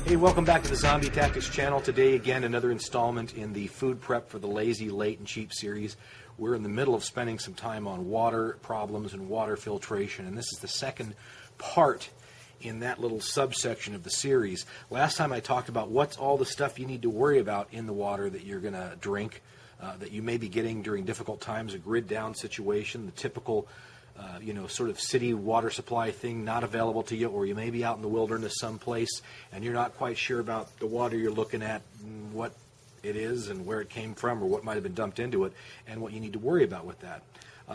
Hey, welcome back to the Zombie Tactics channel. Today, again, another installment in the Food Prep for the Lazy, Late, and Cheap series. We're in the middle of spending some time on water problems and water filtration, and this is the second part in that little subsection of the series. Last time I talked about what's all the stuff you need to worry about in the water that you're going to drink, that you may be getting during difficult times, a grid-down situation, the typical sort of city water supply thing not available to you, or you may be out in the wilderness someplace and you're not quite sure about the water you're looking at, what it is and where it came from or what might have been dumped into it, and what you need to worry about with that.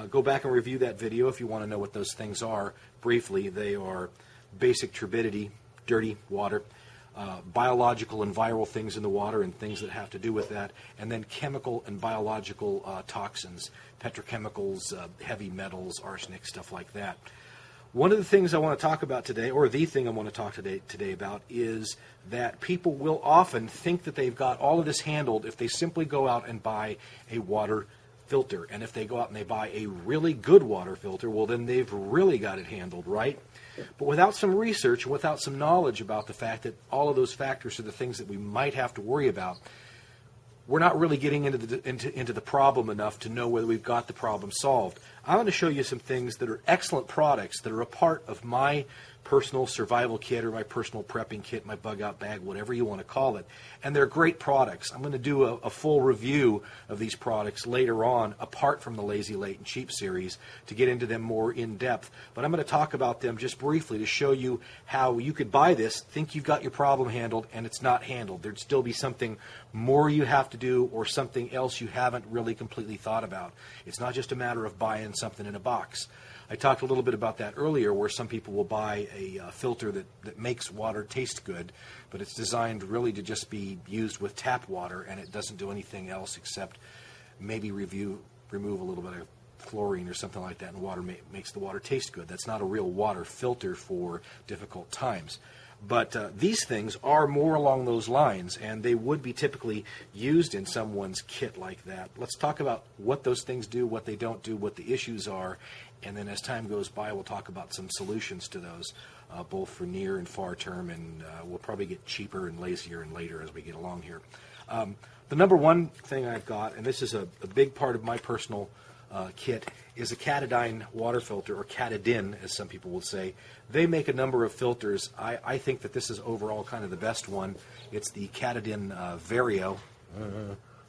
Go back and review that video if you want to know what those things are. Briefly, they are basic turbidity, dirty water, biological and viral things in the water and things that have to do with that, and then chemical and biological toxins, petrochemicals, heavy metals, arsenic, stuff like that. One of the things I want to talk about today, or the thing I want to talk today about, is that people will often think that they've got all of this handled if they simply go out and buy a water filter. And if they go out and they buy a really good water filter, well, then they've really got it handled, right? But without some research and without some knowledge about the fact that all of those factors are the things that we might have to worry about, we're not really getting into the problem enough to know whether we've got the problem solved. I'm going to show you some things that are excellent products that are a part of my personal survival kit or my personal prepping kit, my bug out bag, whatever you want to call it. And they're great products. I'm going to do a full review of these products later on, apart from the Lazy, Late, and Cheap series, to get into them more in depth. But I'm going to talk about them just briefly to show you how you could buy this, think you've got your problem handled, and it's not handled. There'd still be something more you have to do or something else you haven't really completely thought about. It's not just a matter of buying something in a box. I talked a little bit about that earlier, where some people will buy a filter that makes water taste good, but it's designed really to just be used with tap water, and it doesn't do anything else except maybe remove a little bit of chlorine or something like that, and water makes the water taste good. That's not a real water filter for difficult times. But these things are more along those lines, and they would be typically used in someone's kit like that. Let's talk about what those things do, what they don't do, what the issues are, and then as time goes by, we'll talk about some solutions to those, both for near and far term, and we'll probably get cheaper and lazier and later as we get along here. The number one thing I've got, and this is a big part of my personal kit, is a Katadyn water filter, or Katadyn, as some people will say. They make a number of filters. I think that this is overall kind of the best one. It's the Katadyn Vario.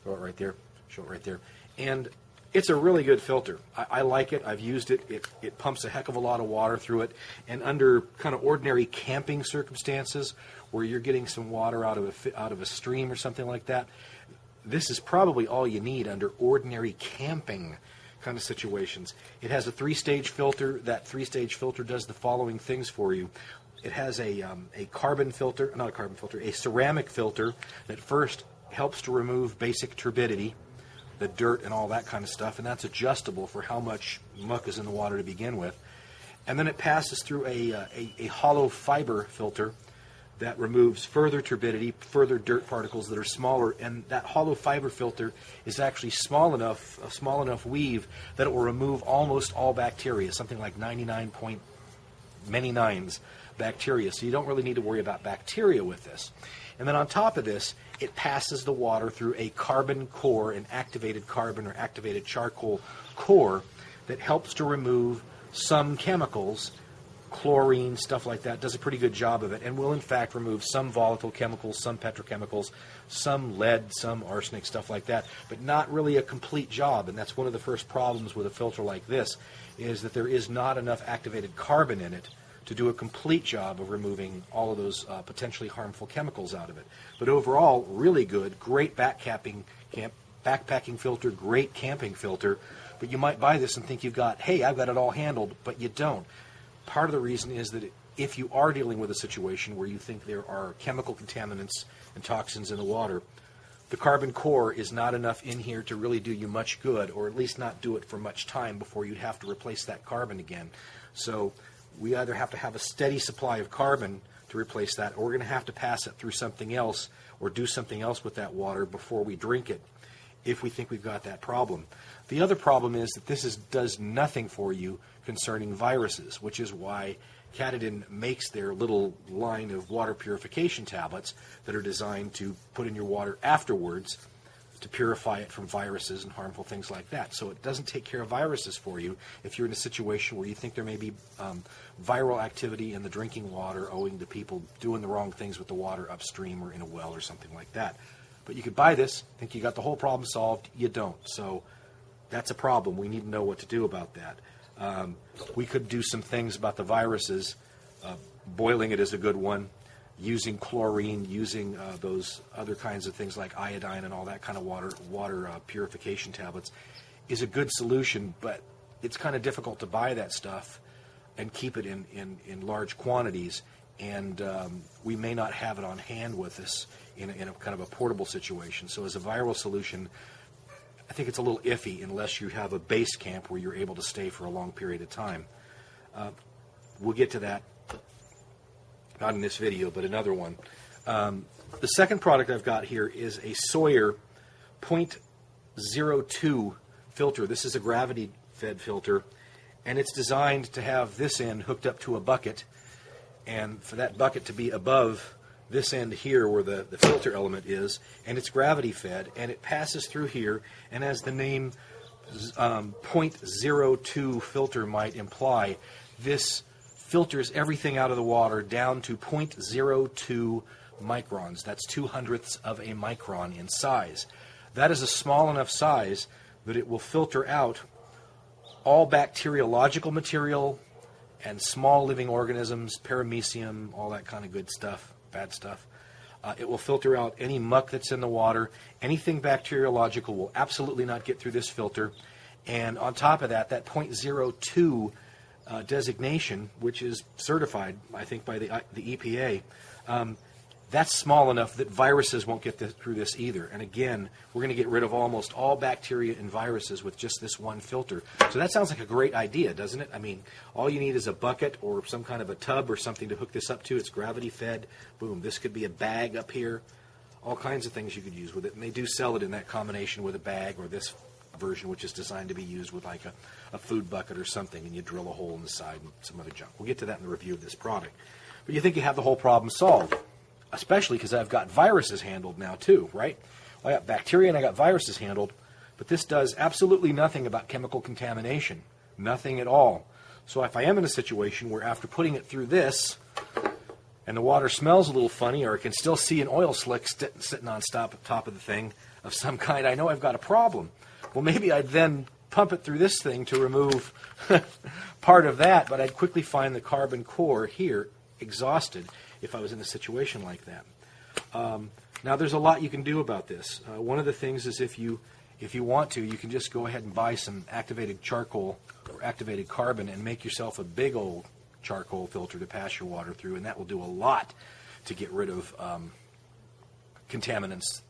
Show it right there. Show it right there. And it's a really good filter. I like it. I've used it. It pumps a heck of a lot of water through it. And under kind of ordinary camping circumstances, where you're getting some water out of a stream or something like that, this is probably all you need under ordinary camping kind of situations. It has a three-stage filter. That three-stage filter does the following things for you. It has a carbon filter, not a carbon filter, a ceramic filter that first helps to remove basic turbidity, the dirt and all that kind of stuff, and that's adjustable for how much muck is in the water to begin with. And then it passes through a hollow fiber filter that removes further turbidity, further dirt particles that are smaller, and that hollow fiber filter is actually small enough weave that it will remove almost all bacteria, something like 99 point many nines bacteria, so you don't really need to worry about bacteria with this. And then on top of this, it passes the water through a carbon core, an activated carbon or activated charcoal core that helps to remove some chemicals, chlorine, stuff like that. Does a pretty good job of it, and will in fact remove some volatile chemicals, some petrochemicals, some lead, some arsenic, stuff like that, but not really a complete job. And that's one of the first problems with a filter like this, is that there is not enough activated carbon in it to do a complete job of removing all of those potentially harmful chemicals out of it. But overall, really good, great backpacking filter, great camping filter. But you might buy this and think you've got, hey, I've got it all handled, but you don't. Part of the reason is that if you are dealing with a situation where you think there are chemical contaminants and toxins in the water, the carbon core is not enough in here to really do you much good, or at least not do it for much time before you'd have to replace that carbon again. So we either have to have a steady supply of carbon to replace that, or we're going to have to pass it through something else or do something else with that water before we drink it. if we think we've got that problem. The other problem is that this does nothing for you concerning viruses, which is why Katadyn makes their little line of water purification tablets that are designed to put in your water afterwards to purify it from viruses and harmful things like that. So it doesn't take care of viruses for you if you're in a situation where you think there may be viral activity in the drinking water owing to people doing the wrong things with the water upstream or in a well or something like that. But you could buy this, think you got the whole problem solved. You don't. So that's a problem. We need to know what to do about that. We could do some things about the viruses. Boiling it is a good one. Using chlorine, using those other kinds of things like iodine and all that kind of water purification tablets is a good solution, but it's kind of difficult to buy that stuff and keep it in large quantities, and we may not have it on hand with us in a kind of a portable situation. So as a viral solution, I think it's a little iffy unless you have a base camp where you're able to stay for a long period of time. We'll get to that. Not in this video, but another one. The second product I've got here is a Sawyer 0.02 filter. This is a gravity-fed filter, and it's designed to have this end hooked up to a bucket, and for that bucket to be above this end here where the filter element is, and it's gravity-fed, and it passes through here, and as the name 0.02 filter might imply, this filters everything out of the water down to 0.02 microns. That's 2/100ths of a micron in size. That is a small enough size that it will filter out all bacteriological material and small living organisms, paramecium, all that kind of good stuff, bad stuff. It will filter out any muck that's in the water. Anything bacteriological will absolutely not get through this filter. And on top of that, that 0.02 designation, which is certified, I think, by the EPA, that's small enough that viruses won't get through this either. And again, we're going to get rid of almost all bacteria and viruses with just this one filter. So that sounds like a great idea, doesn't it? I mean, all you need is a bucket or some kind of a tub or something to hook this up to. It's gravity fed. Boom. This could be a bag up here. All kinds of things you could use with it. And they do sell it in that combination with a bag, or this version, which is designed to be used with like a food bucket or something, and you drill a hole in the side and some other junk. We'll get to that in the review of this product. But you think you have the whole problem solved, especially because I've got viruses handled now too, right? Well, I got bacteria and I got viruses handled, but this does absolutely nothing about chemical contamination. Nothing at all. So if I am in a situation where after putting it through this, and the water smells a little funny, or I can still see an oil slick sitting on top of the thing of some kind, I know I've got a problem. Well, maybe I'd then pump it through this thing to remove part of that, but I'd quickly find the carbon core here exhausted if I was in a situation like that. Now, there's a lot you can do about this. One of the things is if you want to, you can just go ahead and buy some activated charcoal or activated carbon and make yourself a big old charcoal filter to pass your water through, and that will do a lot to get rid of contaminants,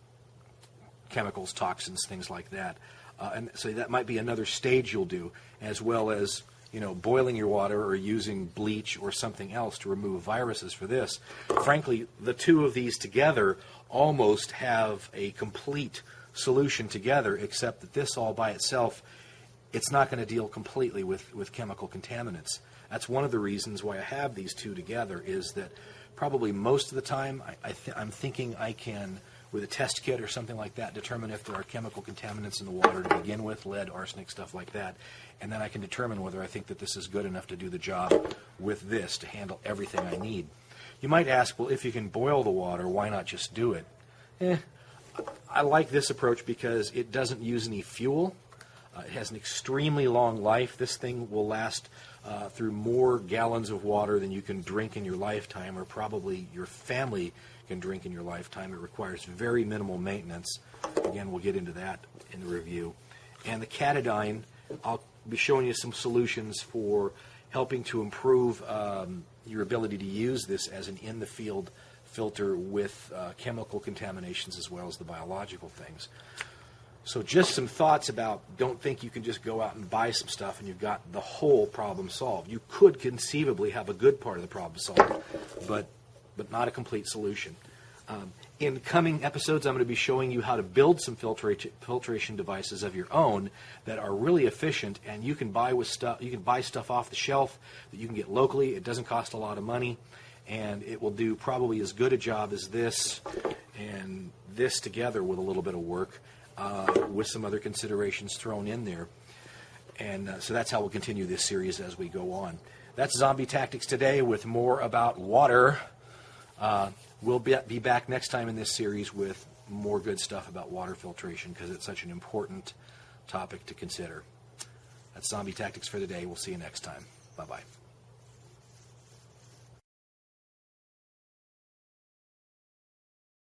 chemicals, toxins, things like that. And so that might be another stage you'll do, as well as, you know, boiling your water or using bleach or something else to remove viruses for this. Frankly, the two of these together almost have a complete solution together, except that this all by itself, it's not going to deal completely with chemical contaminants. That's one of the reasons why I have these two together, is that probably most of the time I'm thinking I can, with a test kit or something like that, determine if there are chemical contaminants in the water to begin with, lead, arsenic, stuff like that, and then I can determine whether I think that this is good enough to do the job with this to handle everything I need. You might ask, well, if you can boil the water, why not just do it? I like this approach because it doesn't use any fuel. It has an extremely long life. This thing will last through more gallons of water than you can drink in your lifetime, or probably your family can drink in your lifetime. It requires very minimal maintenance. Again, we'll get into that in the review. And the Katadyn, I'll be showing you some solutions for helping to improve your ability to use this as an in-the-field filter with chemical contaminations as well as the biological things. So just some thoughts about, don't think you can just go out and buy some stuff and you've got the whole problem solved. You could conceivably have a good part of the problem solved, but not a complete solution. In coming episodes, I'm going to be showing you how to build some filtration devices of your own that are really efficient, and you can buy stuff off the shelf that you can get locally. It doesn't cost a lot of money, and it will do probably as good a job as this and this together with a little bit of work, with some other considerations thrown in there. And so that's how we'll continue this series as we go on. That's Zombie Tactics today with more about water. We'll be back next time in this series with more good stuff about water filtration because it's such an important topic to consider. That's Zombie Tactics for today. We'll see you next time. Bye-bye.